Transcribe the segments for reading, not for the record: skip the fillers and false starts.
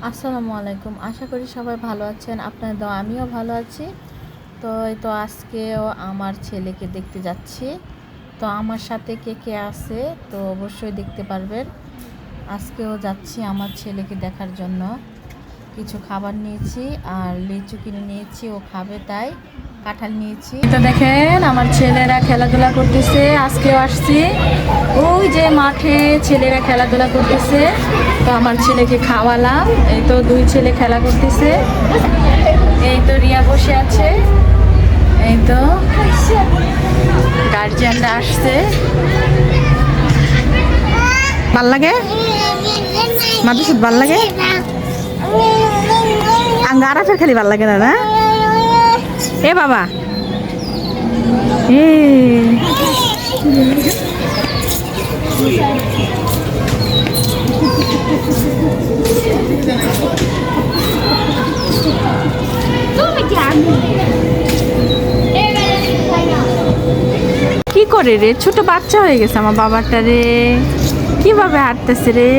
আসসালামু আলাইকুম। আশা করি সবাই ভালো আছেন। আপনাদের দোয়া আমিও ভালো আছি। তো এই তো আজকেও আমার ছেলেকে দেখতে যাচ্ছি। তো আমার সাথে কে কে আছে তো অবশ্যই দেখতে পারবেন। আজকেও যাচ্ছি আমার ছেলেকে দেখার জন্য। কিছু খাবার নিয়েছি আর লিচু কিনে নিয়েছি, ও খাবে তাই কাঁঠাল নিয়েছি। তো দেখেন আমার ছেলেরা খেলাধুলা করতেছে। আজকেও আসছি, ওই যে মাঠে ছেলেরা খেলাধুলা করতেছে। তো আমার ছেলেকে খাওয়ালাম। এই তো দুই ছেলে খেলা করতেছে। এই তো রিয়া বসে আছে। এই তো গার্জিয়ানরা আসছে। ভাল লাগে মাদ্রাসাত, ভাল লাগে আরাফের খালি ভাল লাগে না না এ বাবা এ কি করে রে, ছোট বাচ্চা হয়ে গেছে আমার বাবাটা রে। কিভাবে হাঁটতেছে রে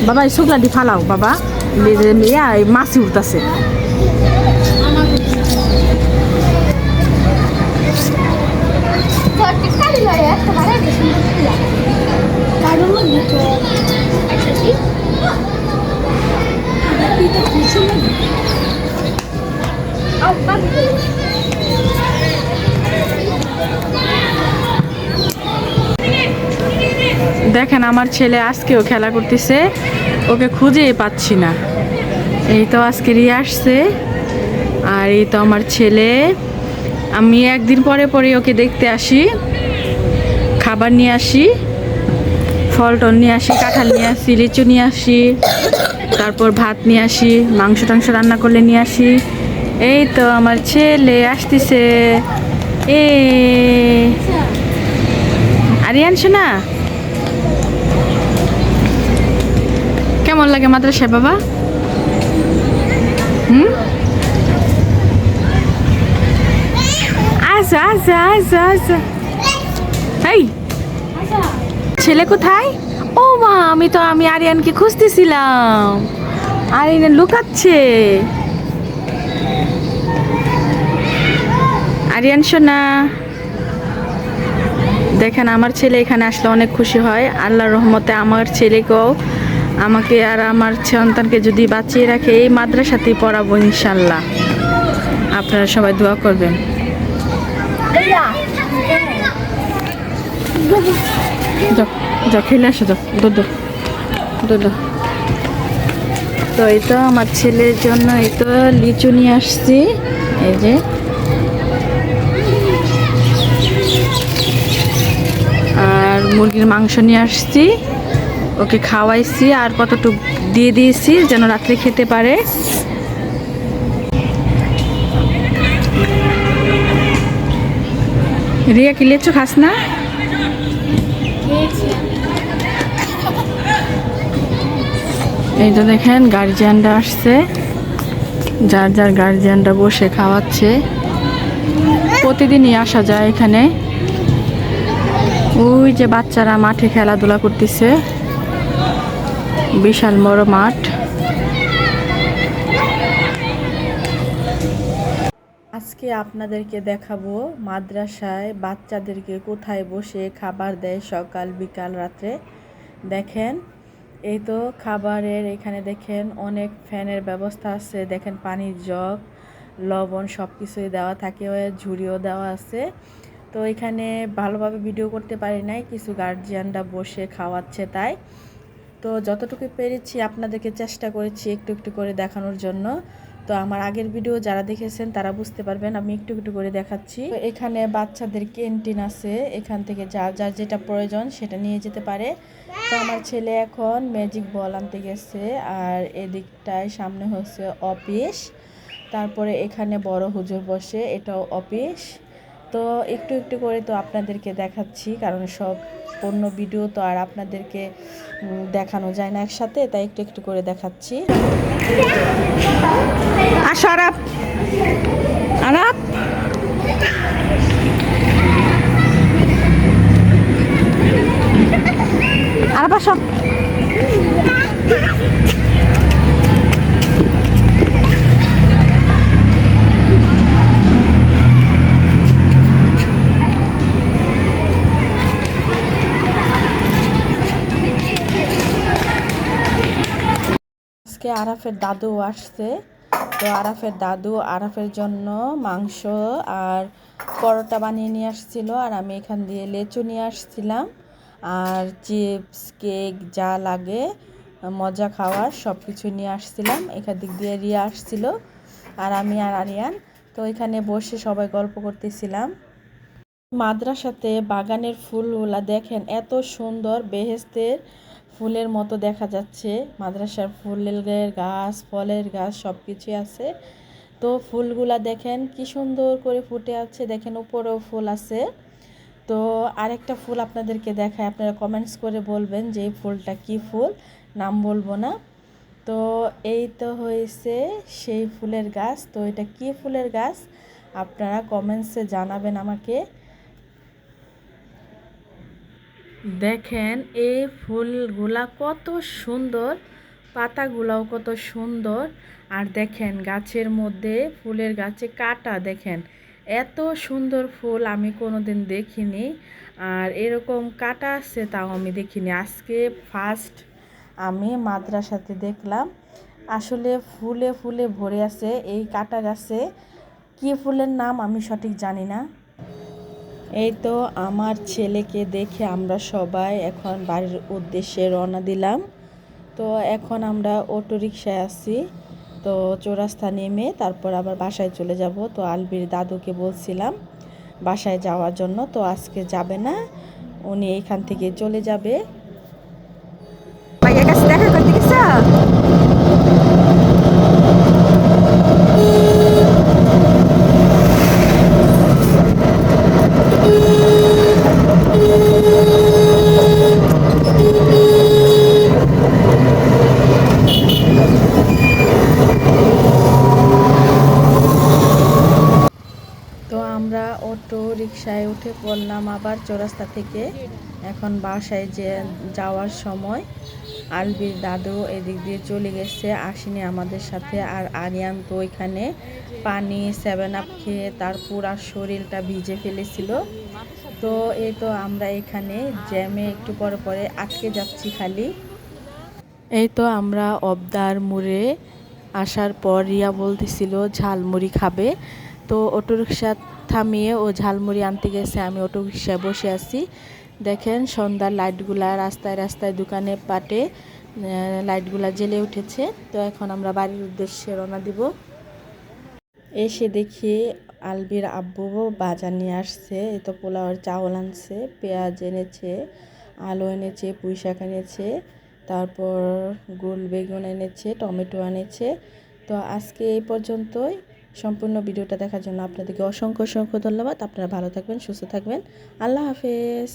বাবা? এই শুকলাটি ফালাও বাবা, মাছি উঠতেছে। দেখেন আমার ছেলে আজকেও খেলা করতেছে, ওকে খুঁজেই পাচ্ছি না। এই তো আজকে রিয়া আসছে, আর এই তো আমার ছেলে। আমি একদিন পরে পরে ওকে দেখতে আসি, খাবার নিয়ে আসি, ফল টল নিয়ে আসি, কাঁঠাল নিয়ে আসি, লিচু নিয়ে আসি, তারপর ভাত নিয়ে আসি, মাংস টাংস রান্না করলে নিয়ে আসি। এই তো আমার ছেলে আসতেছে। এ আরিয়ান শোনা, কেমন লাগে মাদ্রাসায় বাবা? আচ্ছা আচ্ছা আচ্ছা আচ্ছা। এই ছেলে কোথায়? ও মা, আমি আরিয়ানকে খুঁজতেছিলাম। আরিয়ান লুকাচ্ছে। আরিয়ান সোনা, দেখেন আমার ছেলে এখানে আসলে অনেক খুশি হয়। আল্লাহর রহমতে আমার ছেলেকেও, আমাকে আর আমার সন্তানকে যদি বাঁচিয়ে রাখে এই মাদ্রাসাতেই পড়াবো ইনশাল্লাহ। আপনারা সবাই দোয়া করবেন। যাও খেলে আসো, যাও দুধ দুধ। তো এই তো আমার ছেলের জন্য এই তো লিচু নিয়ে আসছি। এই যে আর মুরগির মাংস নিয়ে আসছি, ওকে খাওয়াইছি আর কতটুকু দিয়ে দিয়েছি যেন রাত্রে খেতে পারে। রিয়া কি লিচু খাস না? এই তো দেখেন গার্জিয়ানরা আসছে, যার যার গার্জিয়ানরা বসে খাওয়াচ্ছে। প্রতিদিনই আসা যায় এখানে। ওই যে বাচ্চারা মাঠে খেলাধুলা করতেছে, বিশাল বড় মাঠ। আজকে আপনাদেরকে দেখাবো মাদ্রাসায় বাচ্চাদেরকে কোথায় বসে খাবার দেয় সকাল বিকাল রাত্রে। দেখেন এই তো খাবারের এখানে দেখেন অনেক ফ্যানের ব্যবস্থা আছে। দেখেন পানির জগ, লবণ সব কিছুই দেওয়া থাকে, ঝুড়িও দেওয়া আছে। তো এখানে ভালোভাবে ভিডিও করতে পারি নাই, কিছু গার্জিয়ানরা বসে খাওয়াচ্ছে তাই। তো যতটুকু পেরেছি আপনাদেরকে চেষ্টা করেছি একটু একটু করে দেখানোর জন্য। তো আমার আগের ভিডিও যারা দেখেছেন তারা বুঝতে পারবেন, আমি একটু একটু করে দেখাচ্ছি। এখানে বাচ্চাদের ক্যান্টিন আছে, এখান থেকে যার যার যেটা প্রয়োজন সেটা নিয়ে যেতে পারে। তো আমার ছেলে এখন ম্যাজিক বল আনতে গেছে, আর এদিকটায় সামনে হচ্ছে অফিস। তারপরে এখানে বড় হুজুর বসে, এটাও অফিস। তো একটু একটু করে তো আপনাদেরকে দেখাচ্ছি, কারণ সব পূর্ণ ভিডিও তো আর আপনাদেরকে দেখানো যায় না একসাথে, তাই একটু একটু করে দেখাচ্ছি। আসো আরাপ, আরাপ আরাপ আসো। আজকে আরাফের দাদু আসছে, তো আরাফের দাদু আরাফের জন্য মাংস আর পরোটা বানিয়ে নিয়ে আসছিল, আর আমি এখান দিয়ে লেচু নিয়ে আসছিলাম, আর চিপস কেক যা লাগে মজা খাওয়ার সব কিছু নিয়ে আসছিলাম। এখান দিক দিয়ে রিয়া আসছিল, আর আমি আর আরিয়ান। তো এখানে বসে সবাই গল্প করতেছিলাম। মাদ্রাসাতে বাগানের ফুলগুলা দেখেন এত সুন্দর, বেহেশতের ফুলের মতো দেখা যাচ্ছে। মাদ্রাসার ফুলের গাছ, ফলের গাছ সব কিছুই আছে। তো ফুলগুলা দেখেন কি সুন্দর করে ফুটে আছে, দেখেন উপরেও ফুল আছে। তো আরেকটা ফুল আপনাদেরকে দেখায়, আপনারা কমেন্টস করে বলবেন যে এই ফুলটা কি ফুল, নাম বলবো না। তো এই তো হয়েছে সেই ফুলের গাছ। তো এটা কি ফুলের গাছ আপনারা কমেন্টসে জানাবেন আমাকে। দেখেন এই ফুলগুলা কত সুন্দর, পাতাগুলাও কত সুন্দর। আর দেখেন গাছের মধ্যে, ফুলের গাছে কাটা, দেখেন এত সুন্দর ফুল আমি কোনোদিন দেখিনি। আর এরকম কাটা আছে তাও আমি দেখিনি, আজকে ফার্স্ট আমি মাদ্রাসাতে দেখলাম। আসলে ফুলে ফুলে ভরে আছে এই কাটা গাছে। কী ফুলের নাম আমি সঠিক জানি না। এই তো আমার ছেলেকে দেখে আমরা সবাই এখন বাড়ির উদ্দেশ্যে রওনা দিলাম। তো এখন আমরা অটো রিকশায় আছি, তো চৌরাস্তা নেমে তারপর আবার বাসায় চলে যাব। তো আলবির দাদুকে বলছিলাম বাসায় যাওয়ার জন্য, তো আজকে যাবে না, উনি এখান থেকে চলে যাবে। ভাইয়ের কাছে দেখা করতে গেছ? তো আমরা অটো রিকশায় উঠে পড়লাম আবার চৌরাস্তা থেকে। এখন বাসায় যে যাওয়ার সময় আলবির দাদু এদিক দিয়ে চলে গেছে, আসেনি আমাদের সাথে। আর আরিয়ান তো ওইখানে পানি 7 আপ খেয়ে তার পুরা শরীরটা ভিজে ফেলেছিল। তো এই তো আমরা এখানে জ্যামে একটু পরে পরে আটকে যাচ্ছি খালি। এই তো আমরা অবদার মোড়ে আসার পর রিয়া বলতেছিল ঝালমুড়ি খাবে, তো অটোরিকশা থামিয়ে ও ঝালমুড়ি আনতে গেছে। আমি অটোরিকশায় বসে আছি। দেখেন সন্ধ্যার লাইটগুলা রাস্তায় রাস্তায় দোকানে পাটে লাইটগুলা জ্বেলে উঠেছে। তো এখন আমরা বাড়ির উদ্দেশ্যে রওনা দিব। এসে দেখি আলবির আব্বু বাজার নিয়ে আসছে। এই তো পোলাওয়ের চাউল আনছে, পেঁয়াজ এনেছে, আলু এনেছে, পুঁই শাক এনেছে, তারপর গোল বেগুন এনেছে, টমেটো এনেছে। তো আজকে এই পর্যন্তই। সম্পূর্ণ ভিডিওটা দেখার জন্য আপনাদেরকে অসংখ্য অসংখ্য ধন্যবাদ। আপনারা ভালো থাকবেন, সুস্থ থাকবেন। আল্লাহ হাফেজ।